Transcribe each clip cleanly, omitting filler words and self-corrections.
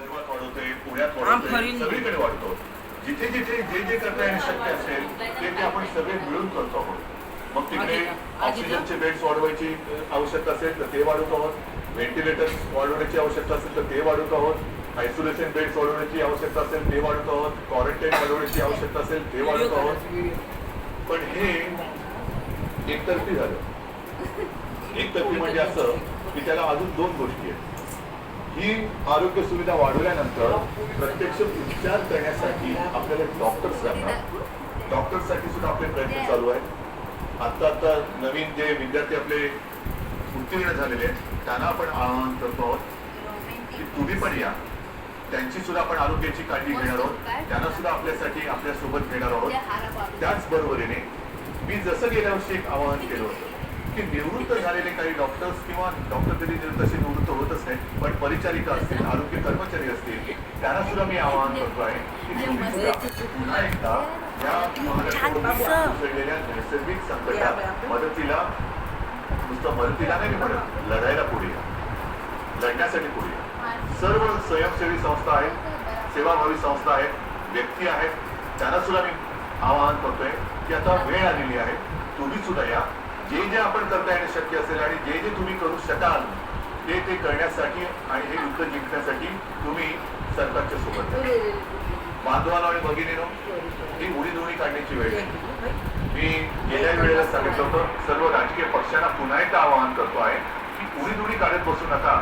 विदर्भात वाढवतोय, पुण्यात वाढवतोय, सगळीकडे वाढतो. जिथे जिथे जे जे करता येणं शक्य असेल ते आपण सगळे मिळून करतो आहोत. मग तिकडे ऑक्सिजनचे बेड्स वाढवायची आवश्यकता असेल तर ते वाढवतो आहोत, व्हेंटिलेटर्स वाढवण्याची आवश्यकता असेल तर ते वाढवतो आहोत, आयसोलेशन बेड्स वाढवण्याची आवश्यकता असेल ते वाढवतो आहोत, क्वारंटाईन वाढवण्याची आवश्यकता असेल ते वाढवतो आहोत. पण हे एकतर्फी झालं. एकतर्फी म्हणजे असं की त्याला अजून दोन गोष्टी आहेत. ही आरोग्य सुविधा वाढवल्यानंतर प्रत्यक्ष उपचार करण्यासाठी आपल्याला डॉक्टर्स लागणार. डॉक्टर्ससाठी सुद्धा आपले प्रयत्न चालू आहेत. आता नवीन जे विद्यार्थी आपले उत्तीर्ण झालेले आहेत त्यांना आपण आवाहन करतो आहोत की तुम्ही पण या. त्यांची सुद्धा आपण आरोग्याची काळजी घेणार आहोत, त्यांना सुद्धा आपल्यासाठी आपल्या सोबत घेणार आहोत. त्याचबरोबरीने मी जसं गेल्या वर्षी एक आवाहन केलं होतं की निवृत्त झालेले काही डॉक्टर्स किंवा डॉक्टर तरी तसे निवृत्त होतच नाही, पण परिचारिका असतील, आरोग्य कर्मचारी असतील, त्यांना सुद्धा मी आवाहन करतो आहे की तुम्ही सुद्धा पुन्हा एकदा या उसळलेल्या नैसर्गिक संकटात मदतीला, नुसतं मदतीला नाही म्हणत, लढायला पुढे या, लढण्यासाठी पुढे या. सर्व स्वयंसेवी संस्था आहेत, सेवाभावी संस्था आहेत, व्यक्ती आहेत, त्यांना सुद्धा मी आवाहन करतोय की आता वेळ आलेली आहे, तुम्ही सुद्धा या. जे जे आपण करता येणं शक्य असेल आणि जे जे तुम्ही करू शकाल ते करण्यासाठी आणि हे युद्ध जिंकण्यासाठी तुम्ही सरकारच्या सोबत आहे. बांधवांनो आणि भगिनीनो, ही उडीधुडी काढण्याची वेळ आहे. मी गेल्या वेळेला सांगितलं होतं, सर्व राजकीय पक्षांना पुन्हा एकदा आवाहन करतो आहे की उडीधुडी काढत बसू नका.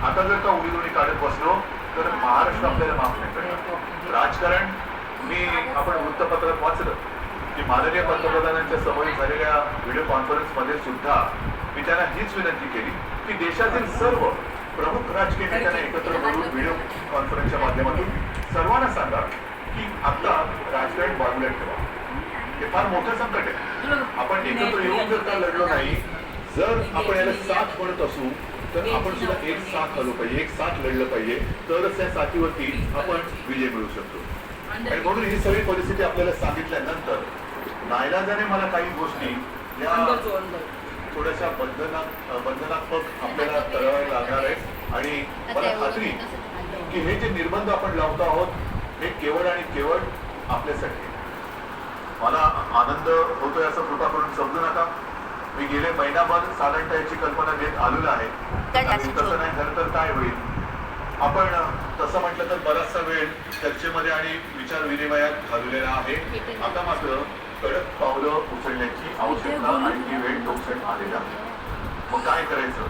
आता जर का उडीधुडी काढत बसलो तर महाराष्ट्र आपल्याला माफ नाही करणार. राजकारण आपण वृत्तपत्रात वाचलं की माननीय पंतप्रधानांच्या समोर झालेल्या व्हिडिओ कॉन्फरन्स मध्ये सुद्धा मी त्यांना हीच विनंती केली की देशातील सर्व प्रमुख राजकीय नेत्यांना एकत्र बोलून व्हिडिओ कॉन्फरन्सच्या माध्यमातून सर्वांना सांगा की आता राजकारण बाजूला ठेवा. हे फार मोठं संकट आहे. आपण एकत्र येऊन जर का लढलो नाही, जर आपण याला साथ म्हणत असू तर आपण सुद्धा एक साथ आलो पाहिजे, एक साथ लढलं पाहिजे, तरच त्या साथीवरती आपण विजय मिळवू शकतो. आणि म्हणून ही सगळी परिस्थिती आपल्याला सांगितल्यानंतर नाईलाजाने मला काही गोष्टी या थोड्याशा बंधनात्मक आपल्याला कराव्या लागणार आहेत. आणि मला खात्री की हे जे निर्बंध आपण लावतो आहोत हे केवळ आणि केवळ आपल्यासाठी. मला आनंद होतोय असं कृपा करून समजू नका. मी गेले महिनाभर साधारणतः याची कल्पना देत आलेलो आहे. आणि तसं नाही झालं तर काय होईल. आपण तसं म्हटलं तर बराचसा वेळ चर्चेमध्ये आणि विचार विनिमयात घालवलेला आहे. आता मात्र कडक पावलं उचलण्याची आवश्यकता आणि ही वेळ टोचत आलेला आहे. मग काय करायचं.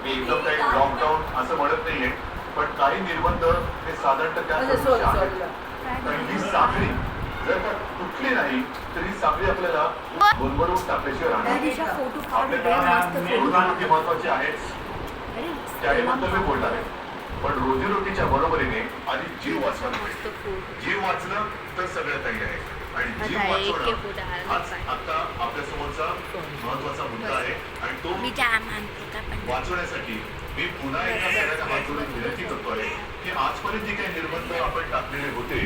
मी एकदम काही लॉकडाऊन असं म्हणत नाहीये, पण काही निर्बंध हे साधारणतः त्या आहेत. कारण ही साखळी जर का तुटली नाही तर ही साखळी आपल्याला भरभरून टाकल्याशिवाय राहणार. आपल्याला महत्वाची आहे त्याबद्दल मी बोलणार आहे, पण रोजीरोटीच्या बरोबरीने आधी जीव वाचवायला पाहिजे. जीव वाचलं तर सगळं काही आहे. आणि जीव वाचवणं हाच आता आपल्या समोरचा महत्वाचा मुद्दा आहे. आणि तो वाचवण्यासाठी मी पुन्हा एकदा सगळ्यांना हात जोडून विनंती करतो आहे की आजपर्यंत जे काही निर्बंध आपण टाकलेले होते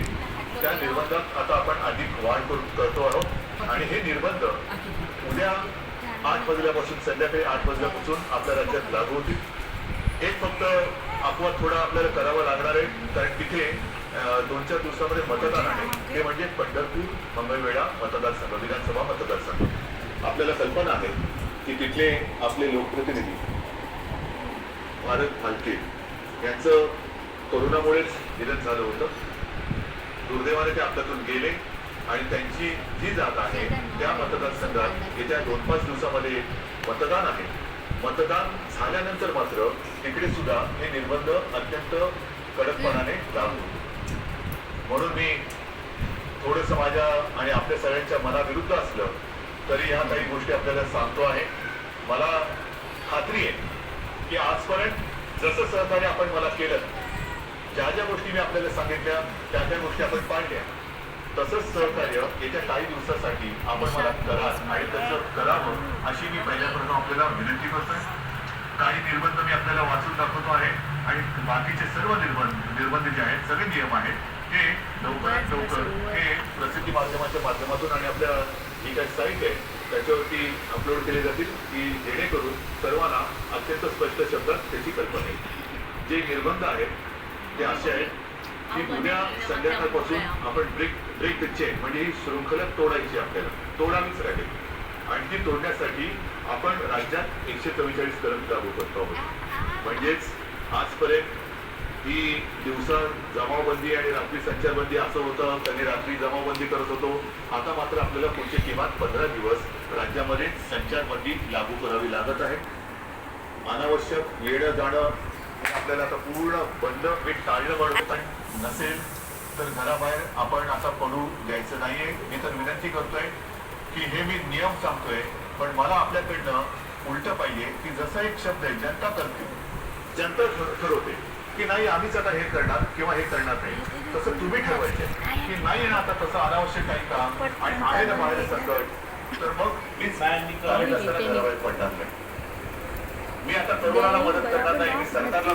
त्या निर्बंधात आता आपण अधिक वाढ करतो आहोत. आणि हे निर्बंध उद्या 8 वाजल्यापासून संध्याकाळी 8 वाजल्यापासून आपल्या राज्यात लागू होतील. हे फक्त अपवाद थोडा आपल्याला करावा लागणार आहे, कारण तिथे 2-4 दिवसामध्ये मतदान आहे. ते म्हणजे पंढरपूर मंगळवेढा मतदारसंघ, विधानसभा मतदारसंघ. आपल्याला कल्पना आहे की तिथले आपले लोकप्रतिनिधी भारत भालके यांचं कोरोनामुळेच निधन झालं होतं. दुर्दैवाने ते आपल्यातून गेले आणि त्यांची जी जागा आहे त्या मतदारसंघात येत्या 2-5 दिवसामध्ये मतदान आहे. मतदान झाल्यानंतर मात्र तिकडे सुद्धा हे निर्बंध अत्यंत कडकपणाने लागू. म्हणून मी थोडंसं माझ्या आणि आपल्या सगळ्यांच्या मनाविरुद्ध असलं तरी ह्या काही गोष्टी आपल्याला सांगतो आहे. मला खात्री आहे की आजपर्यंत जसं सहकार्य आपण मला केलं, ज्या ज्या गोष्टी मी आपल्याला सांगितल्या त्या गोष्टी आपण पाळल्या, तसंच सहकार्य येत्या काही दिवसासाठी आपण मला करा आणि तसं करावं अशी मी पहिल्यापासून आपल्याला विनंती करतोय. काही निर्बंध मी आपल्याला वाचून दाखवतो आहे आणि बाकीचे सर्व निर्बंध जे आहेत, सगळे नियम आहेत, हे लवकरात लवकर हे प्रसिद्धी माध्यमाच्या माध्यमातून आणि आपल्या जी काही साईट आहे त्याच्यावरती अपलोड केले जातील की जेणेकरून सर्वांना अत्यंत स्पष्ट शब्दात त्याची कल्पना येईल. जे निर्बंध आहेत ते असे आहेत की उद्या संध्याकाळपासून आपण ब्रेक द चेन म्हणजे ही शृंखला तोडायची आपल्याला, तोडावीच लागेल आणि ती तोडण्यासाठी आपण राज्यात 144 कलम लागू करतो आहोत. म्हणजेच आजपर्यंत ही दिवसा जमावबंदी आणि रात्री संचारबंदी असं होतं, त्यांनी रात्री जमावबंदी करत होतो. आता मात्र आपल्याला पुढचे किमान 15 दिवस राज्यामध्ये संचारबंदी लागू करावी लागत आहे. अनावश्यक येणं जाणं आपल्याला आता पूर्ण बंद हे टाळलं म्हणून नसेल तर घराबाहेर आपण आता पडू द्यायचं नाहीये. मी तर विनंती करतोय की हे मी नियम सांगतोय, पण मला आपल्याकडनं उलट पाहिजे की जसा एक शब्द आहे जनता करते, जनता ठरवते की नाही आम्हीच आता हे करणार किंवा हे करणार नाही, तसं तुम्ही ठरवायचे की नाही ना आता तसं अनावश्यक काही काम आणि आहे ना बाहेर संकट, तर मग मीच घराबाहेर पडणार नाही. मी आता तरुणाला मदत करणार नाही, मी सरकारला